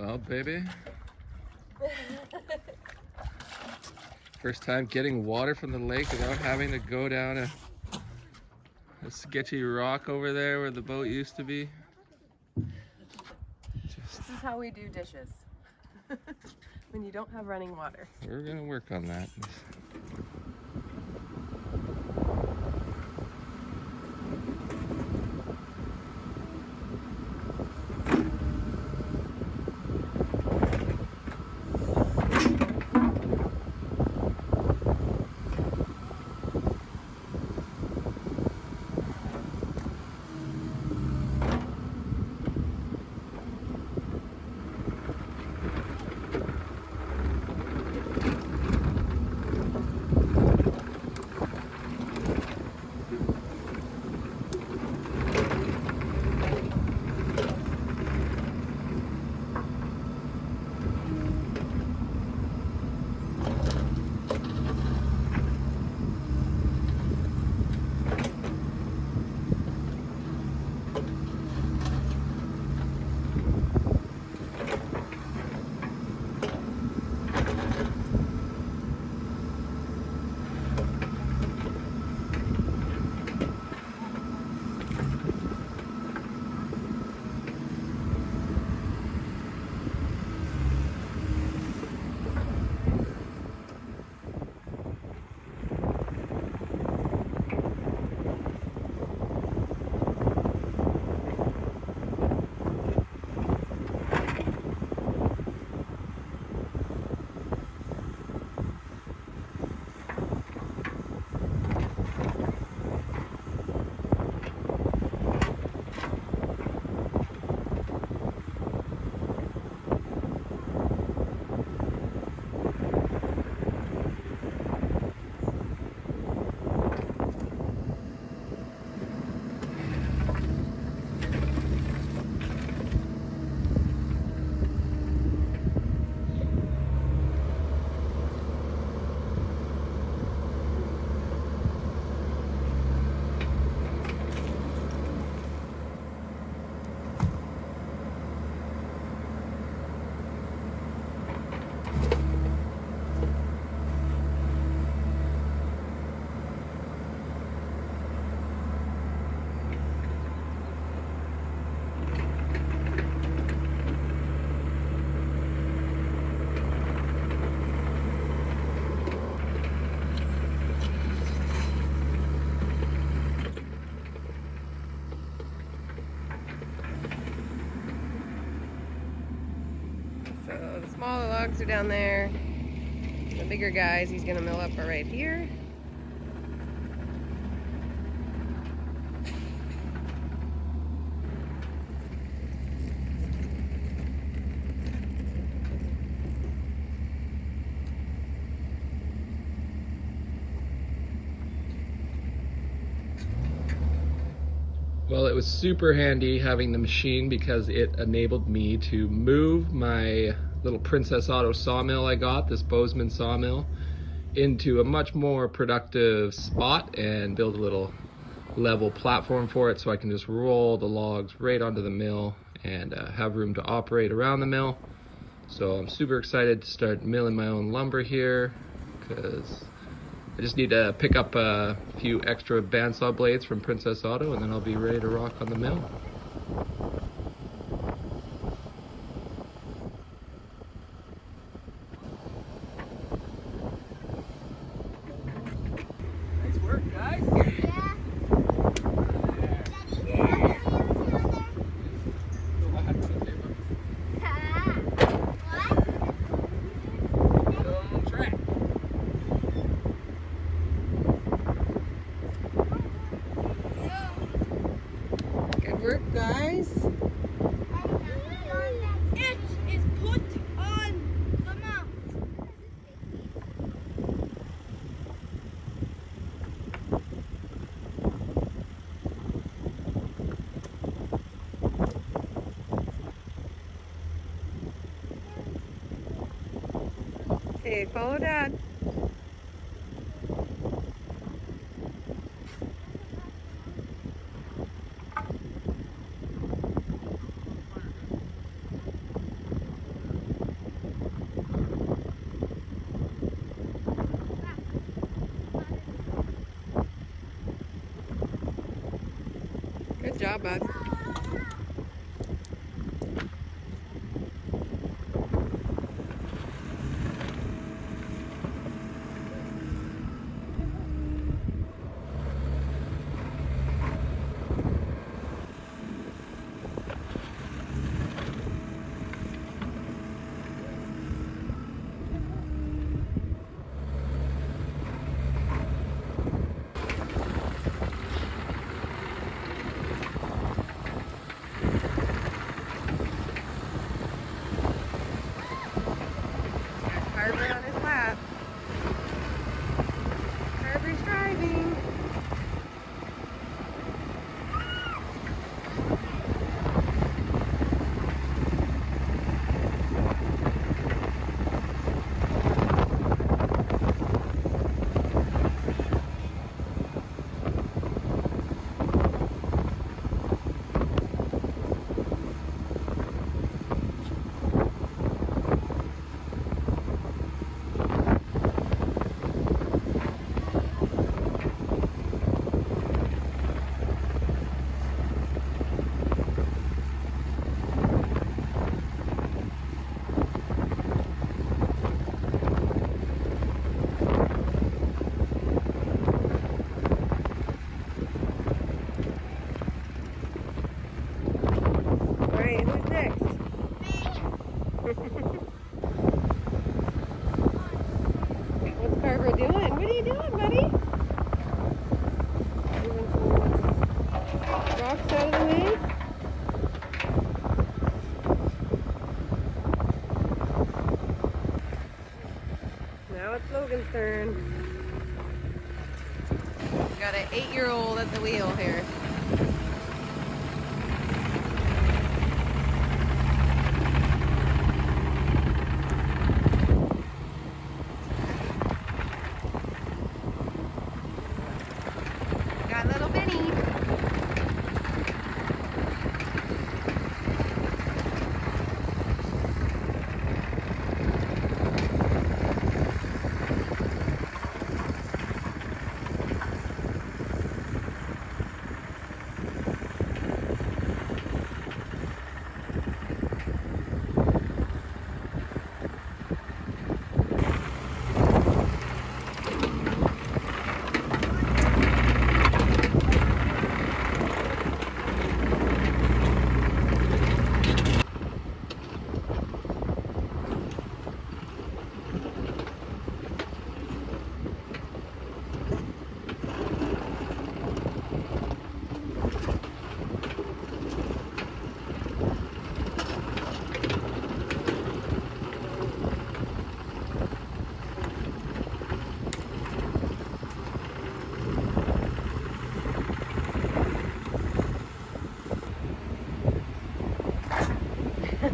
Well, baby. First time getting water from the lake without having to go down a sketchy rock over there where the boat used to be. This is how we do dishes when you don't have running water. We're gonna work on that. So the smaller logs are down there. The bigger guys he's gonna mill up are right here. Well, it was super handy having the machine because it enabled me to move my little Princess Auto sawmill I got, this Bozeman sawmill, into a much more productive spot and build a little level platform for it so I can just roll the logs right onto the mill and have room to operate around the mill. So I'm super excited to start milling my own lumber here because I just need to pick up a few extra bandsaw blades from Princess Auto and then I'll be ready to rock on the mill. Nice work, guys. Good work, guys. It is put on the mount. Okay, follow Dad. Good job, bud. Carver on his lap. Carver's driving. Alright, who's next? What's Carver doing? What are you doing, buddy? Moving some rocks out of the way. Now it's Logan's turn. We got an 8-year-old at the wheel here. Got little Benny.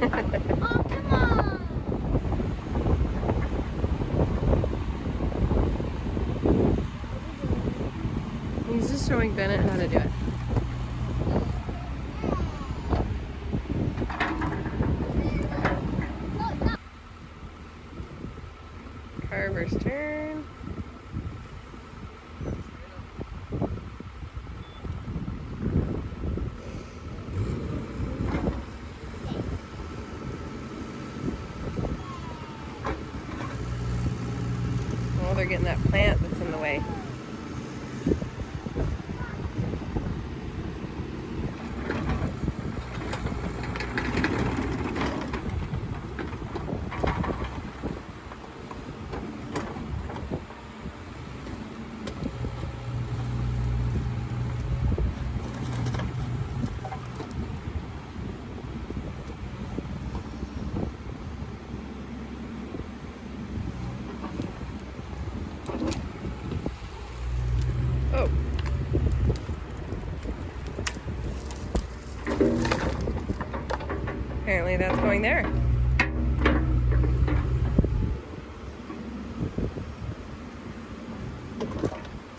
Oh, come on. He's just showing Bennett how to do it. Carver's turn. Oh, they're getting that plant that's in the way. Oh. Apparently that's going there.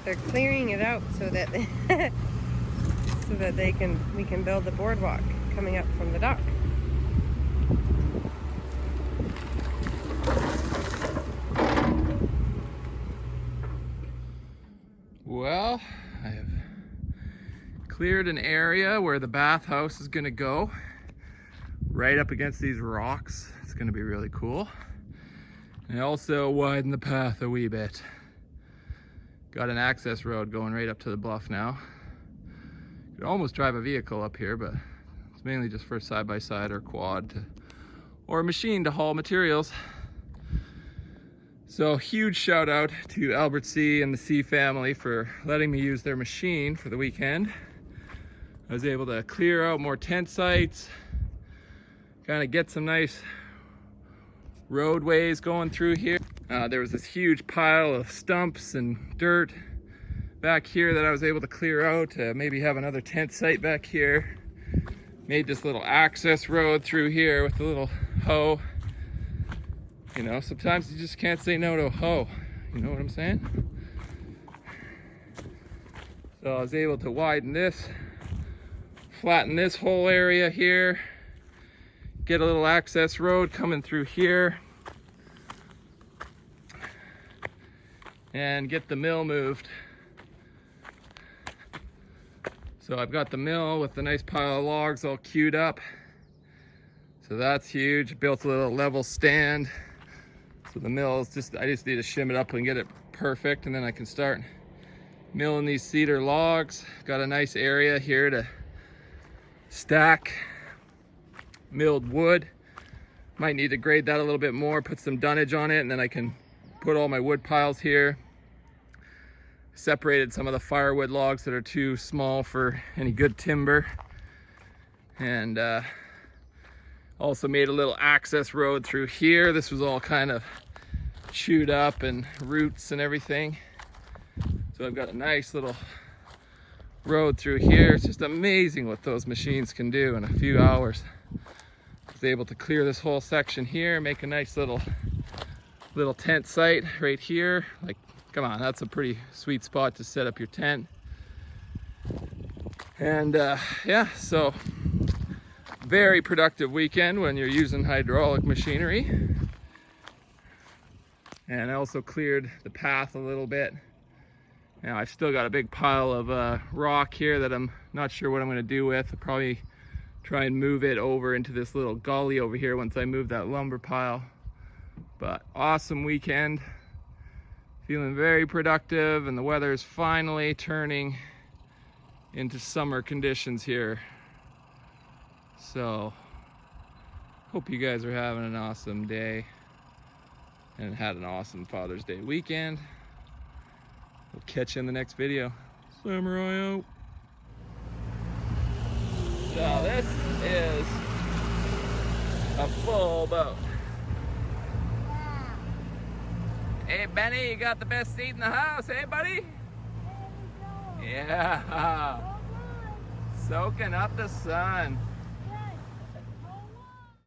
They're clearing it out so that so that we can build the boardwalk coming up from the dock. Well, I have cleared an area where the bathhouse is gonna go, right up against these rocks. It's gonna be really cool. And I also widened the path a wee bit. Got an access road going right up to the bluff now. Could almost drive a vehicle up here, but it's mainly just for side-by-side or quad or a machine to haul materials. So huge shout out to Albert C and the C family for letting me use their machine for the weekend. I was able to clear out more tent sites, kind of get some nice roadways going through here. There was this huge pile of stumps and dirt back here that I was able to clear out to maybe have another tent site back here. Made this little access road through here with a little hoe. You know, sometimes you just can't say no to a hoe. You know what I'm saying? So I was able to widen this, flatten this whole area here, get a little access road coming through here, and get the mill moved. So I've got the mill with the nice pile of logs all queued up. So that's huge. Built a little level stand. So the mill is I just need to shim it up and get it perfect, and then I can start milling these cedar logs. Got a nice area here to stack milled wood. Might need to grade that a little bit more, put some dunnage on it, and then I can put all my wood piles here. Separated some of the firewood logs that are too small for any good timber. And also made a little access road through here. This was all kind of chewed up and roots and everything. So I've got a nice little road through here. It's just amazing what those machines can do in a few hours. I was able to clear this whole section here, make a nice little tent site right here. Like, come on, that's a pretty sweet spot to set up your tent. And yeah, so very productive weekend when you're using hydraulic machinery. And I also cleared the path a little bit. Now I've still got a big pile of rock here that I'm not sure what I'm gonna do with. I'll probably try and move it over into this little gully over here once I move that lumber pile. But awesome weekend. Feeling very productive, and the weather is finally turning into summer conditions here. So hope you guys are having an awesome day and had an awesome Father's Day weekend. We'll catch you in the next video. Samurai out. So this is a full boat. Hey Benny, you got the best seat in the house, hey buddy? Yeah. Soaking up the sun.